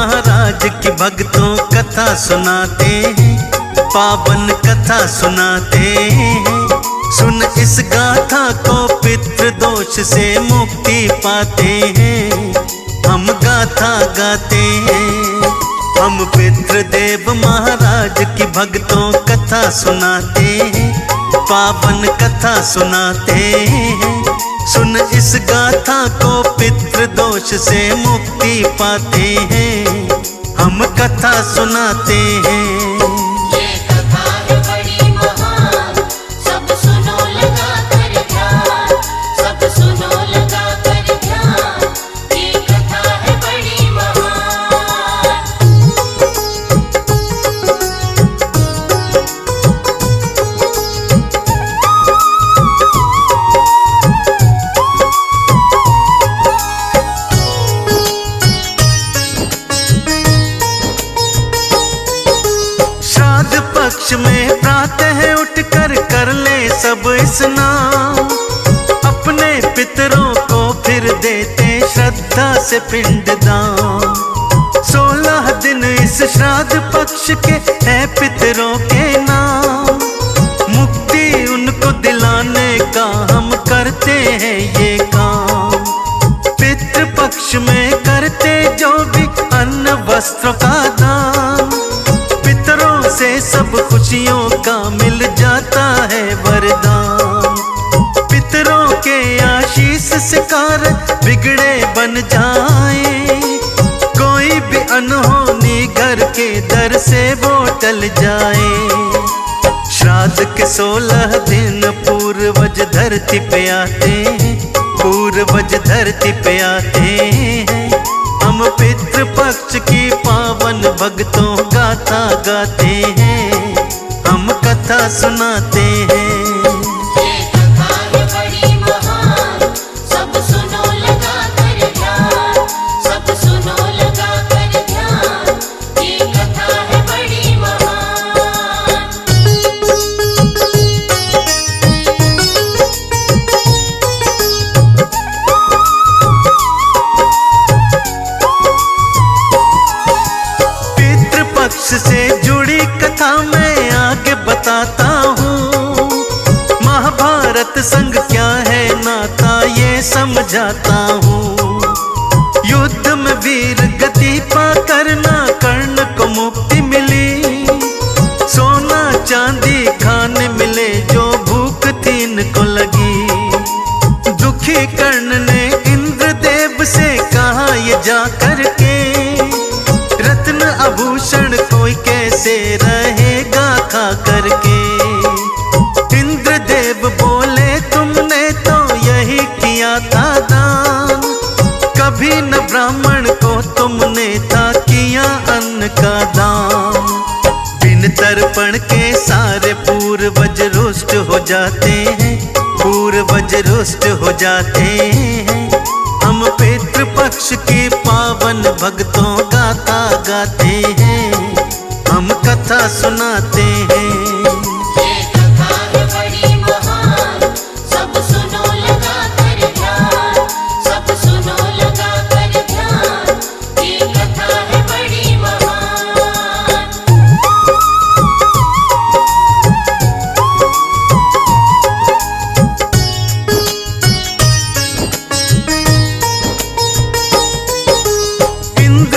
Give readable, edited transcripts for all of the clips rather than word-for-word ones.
महाराज की भक्तों कथा सुनाते हैं, पावन कथा सुनाते हैं। सुन इस गाथा को पितृ दोष से मुक्ति पाते हैं, हम गाथा गाते हैं। हम पितृदेव महाराज की भक्तों कथा सुनाते हैं, पावन कथा सुनाते हैं। सुन इस गाथा को पितृ दोष से मुक्ति पाते हैं, हम कथा सुनाते हैं। ये कथा है बड़ी महान, सब सुनो लगा कर ध्यान, सब सुनो लगा कर ध्यान। ये कथा है बड़ी महान। पक्ष में प्रातः उठकर कर ले सब स्नान, अपने पितरों को फिर देते श्रद्धा से पिंडदान। 16 दिन इस श्राद्ध पक्ष के है पितरों के नाम, मुक्ति उनको दिलाने का हम करते हैं ये काम। पितृ पक्ष में करते जो भी अन्न वस्त्रों का दान, से सब खुशियों का मिल जाता है वरदान। पितरों के आशीष से कार्य बिगड़े बन जाए, कोई भी अनहोनी घर के दर से वो टल जाए। श्राद्ध के 16 दिन पूर्वज धरती पे आते हैं, पूर्वज धरती पे आते हैं। हम पितृ पक्ष की पावन भक्तों गाथा गाते हैं, हम कथा सुनाते हैं। ये कथा है बड़ी महान, सब सुनो लगा कर ध्यान, सब सुनो लगा कर ध्यान। ये कथा है बड़ी महान। से जुड़ी कथा मैं आगे बताता हूँ। महाभारत संग क्या है नाता ये समझाता हूँ। युद्ध में वीर गति पाकर ना कर्ण को मुक्ति मिली, सोना चांदी खाने मिले जो भूख थी इनको लगी। दुखी कर्ण ने इंद्रदेव से कहा ये जा करके, रत्न आभूषण कोई कैसे रहेगा खा करके। इंद्रदेव बोले तुमने तो यही किया था दान, कभी न ब्राह्मण को तुमने था किया अन्न का दान। बिन तर्पण के सारे पूर्वज रुष्ट हो जाते हैं, पूर्वज रुष्ट हो जाते हैं। हम पितृ पक्ष की पावन भक्तों गाथा गाते हैं, हम कथा सुनाते हैं। ये कथा है बड़ी महान, सब सुनो लगा कर ध्यान, सब सुनो लगा कर ध्यान। ये कथा है बड़ी महान।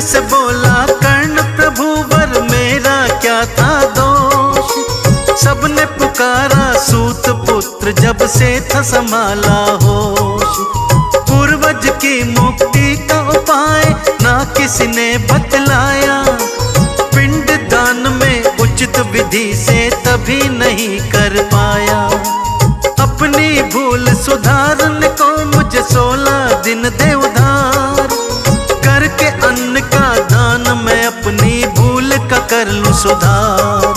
से बोला कर्ण प्रभु वर मेरा क्या था दोष, सबने पुकारा सूत पुत्र जब से था संभाला होश। पूर्वज की मुक्ति का उपाय ना किसी ने बतलाया, पिंड दान में उचित विधि से तभी नहीं कर पाया। अपनी भूल सुधारने को मुझे 16 दिन दे उधार, करके अन्न का दान मैं अपनी भूल का कर लूं सुधार।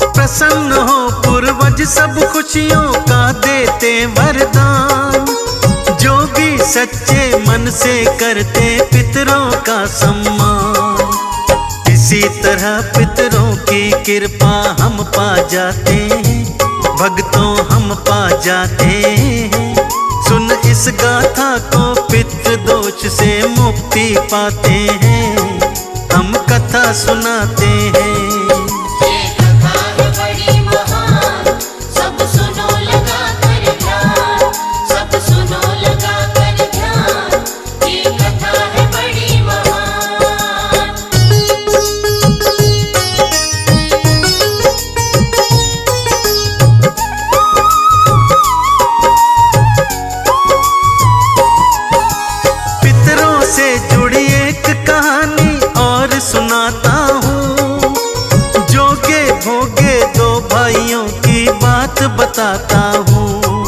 प्रसन्न हो पूर्वज सब खुशियों का देते वरदान, जो भी सच्चे मन से करते पितरों का सम्मान। इसी तरह पितरों की कृपा हम पा जाते हैं, भक्तों हम पा जाते हैं। सुन इस गाथा को पितृ दोष से मुक्ति पाते हैं, हम कथा सुनाते हैं। ये कथा है बड़ी महान, सब सुनो लगा कर ध्यान, सब सुनो लगा कर ध्यान, ये कथा है बड़ी महान। पितरों से जुड़ी एक कहानी और सुनाता हूँ, जोगे भोगे दो भाइयों की बात बताता हूँ।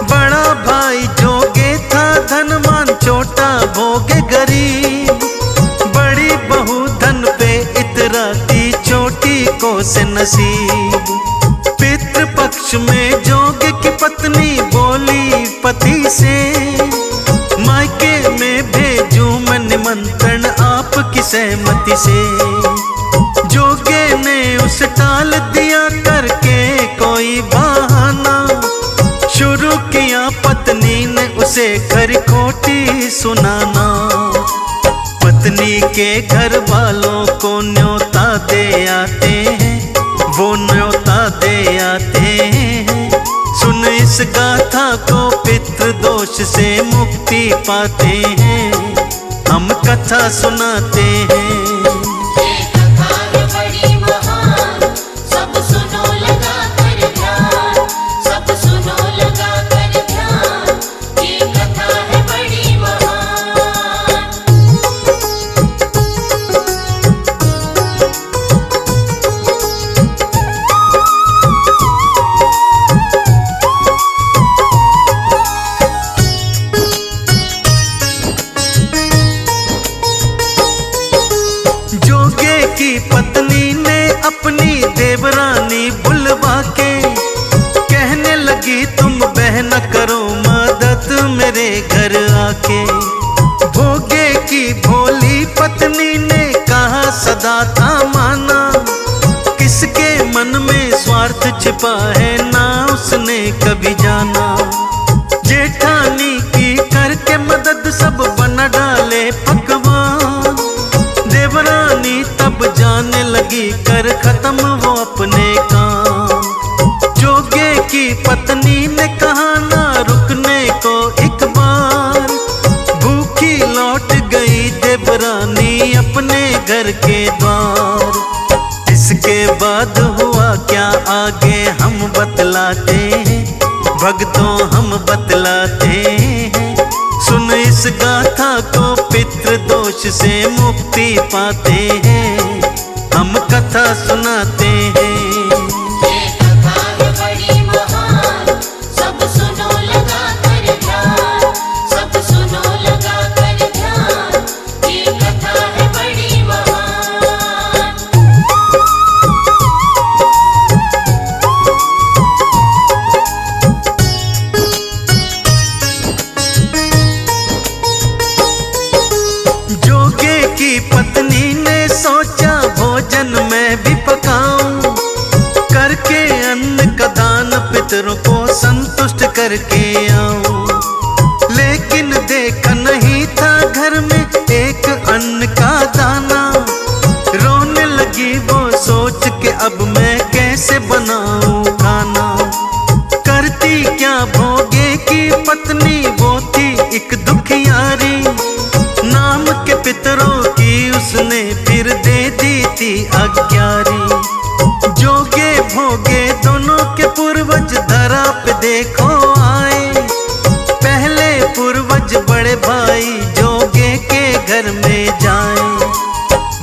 बड़ा भाई जोगे था धनवान, छोटा भोगे गरीब। बड़ी बहू धन पे इतराती, छोटी को से नसीब। पितृ पक्ष में जोगे की पत्नी बोली पति से, मायके में भेजूं मैं निमंत्रण आपकी सहमति से। जोगे ने उसे टाल दिया करके कोई बहाना, शुरू किया पत्नी ने उसे खरी खोटी सुनाना। पत्नी के घर वालों को न्योता दे आते हैं, वो न्योता दे आते हैं। सुन इस गाथा को पितृ दोष से मुक्ति पाते हैं, हम कथा सुनाते हैं। ये कथा है बड़ी महान, सब सुनो लगा कर ध्यान, सब सुनो लगा कर ध्यान, ये कथा है बड़ी महान। जोगे की पत्नी ने अपनी देवरानी बुलवा के कहने लगी, तुम बहन करो मदद मेरे घर आके। भोगे की भोली पत्नी ने कहा सदा था माना, किसके मन में स्वार्थ छिपा है ना उसने कभी जाना। जेठानी की करके मदद सब बना डाले पकवान, देवरानी तब जाने लगी कर खत्म वो अपने काम। जोगे की पत्नी ने कहा ना रुकने को एक बार, भूखी लौट गई देवरानी अपने घर के द्वार। इसके बाद हुआ क्या आगे हम बतलाते हैं, भक्तों हम बतलाते हैं। सुन इस गाथा को पितृ दोष से मुक्ति पाते हैं, हम कथा सुनाते हैं। ये कथा है बड़ी महान, सब सुनो लगा कर ध्यान, सब सुनो लगा कर ध्यान, ये कथा है बड़ी महान। जोगे की पत्नी ने सोचा भोजन मैं भी पकाऊं, करके अन्न का दान पितरों को संतुष्ट करके आऊं। लेकिन देखा नहीं था घर में एक अन्न का दाना, रोने लगी वो सोच के अब मैं कैसे बनाऊं खाना। करती क्या भोगे की पत्नी, वो थी एक दुखियारी। नाम के पितरों की उसने फिर दे दी थी आज्ञारी। जोगे भोगे दोनों के पूर्वज धरा पे देखो आए, पहले पूर्वज बड़े भाई जोगे के घर में जाए।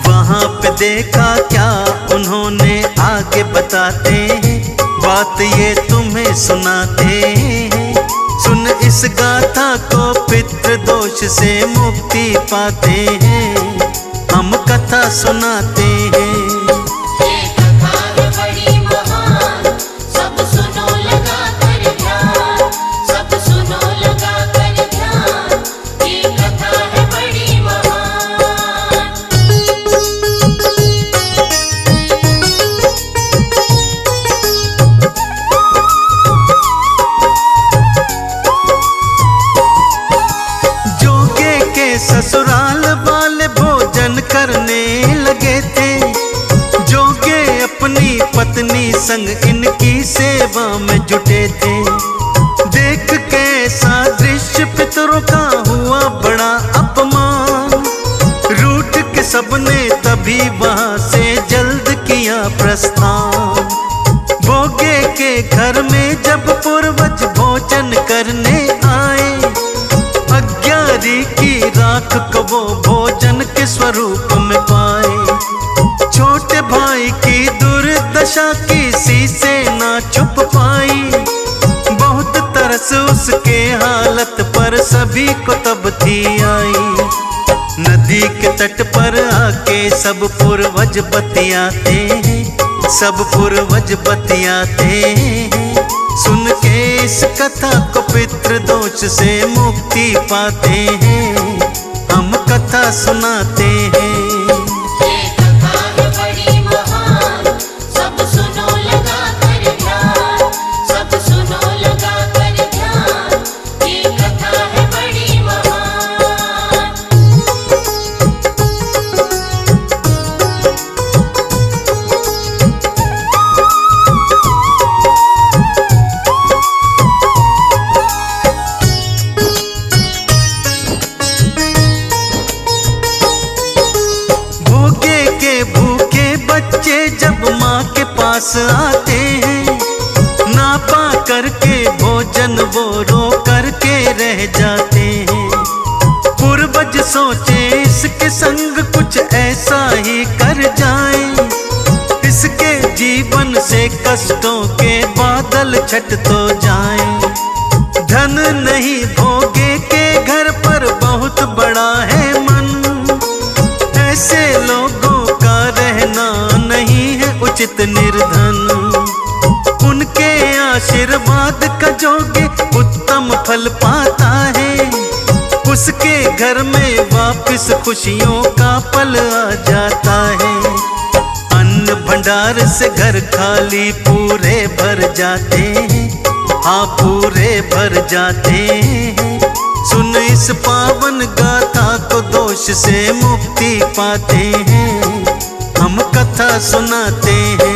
वहां पे देखा क्या उन्होंने आगे बताते हैं, बात ये तुम्हें सुनाते हैं। सुन इस गाथा को पितृ दोष से मुक्ति पाते हैं, हम कथा सुनाते हैं। ये कथा है बड़ी महान, सब सुनो लगा कर ध्यान, सब सुनो लगा कर ध्यान, ये कथा है बड़ी महान। जोगे के ससुराल वाले भोजन करने लगे संग इनकी सेवा में जुटे थे। देख के ऐसा दृश्य पितरों का हुआ बड़ा अपमान। रूठ के सबने तभी वहां से जल्द किया प्रस्थान। भोगे के घर में जब पूर्वज भोजन करने आए, अज्ञारी की राख को वो भोजन के स्वरूप में पाए। छोटे भाई की दुर्दशा किसी से ना छुप पाई। बहुत तरस उसके हालत पर सभी को तब थी आई। नदी के तट पर आके सब पूर्वज बतियाते हैं, सब पूर्वज बतियाते हैं। सुन के इस कथा को पितृ दोष से मुक्ति पाते हैं, हम कथा सुनाते हैं। ये कथा है बड़ी महान, सब सुनो लगा कर ध्यान, सब सुनो लगा कर ध्यान। ये कथा है बड़ी महान। भोगे के भूखे बच्चे जब माँ के पास आते हैं, ना पा करके भोजन वो रो करके रह जाते हैं। पूर्वज सोचे इसके संग कुछ ऐसा ही कर जाएं, इसके जीवन से कष्टों के बादल छट तो जाएं। धन नहीं भोगे के घर पर बहुत बड़ा है मन, ऐसे लोगों का रहना नहीं है उचित निर्धन। उनके आशीर्वाद का जोगे उत्तम फल पाता है, उसके घर में वापस खुशियों का पल आ जाता है। अन्न भंडार से घर खाली पूरे भर जाते हैं, हाँ पूरे भर जाते हैं। सुन इस पावन गाथा को दोष से मुक्ति पाते हैं, हम कथा सुनाते हैं।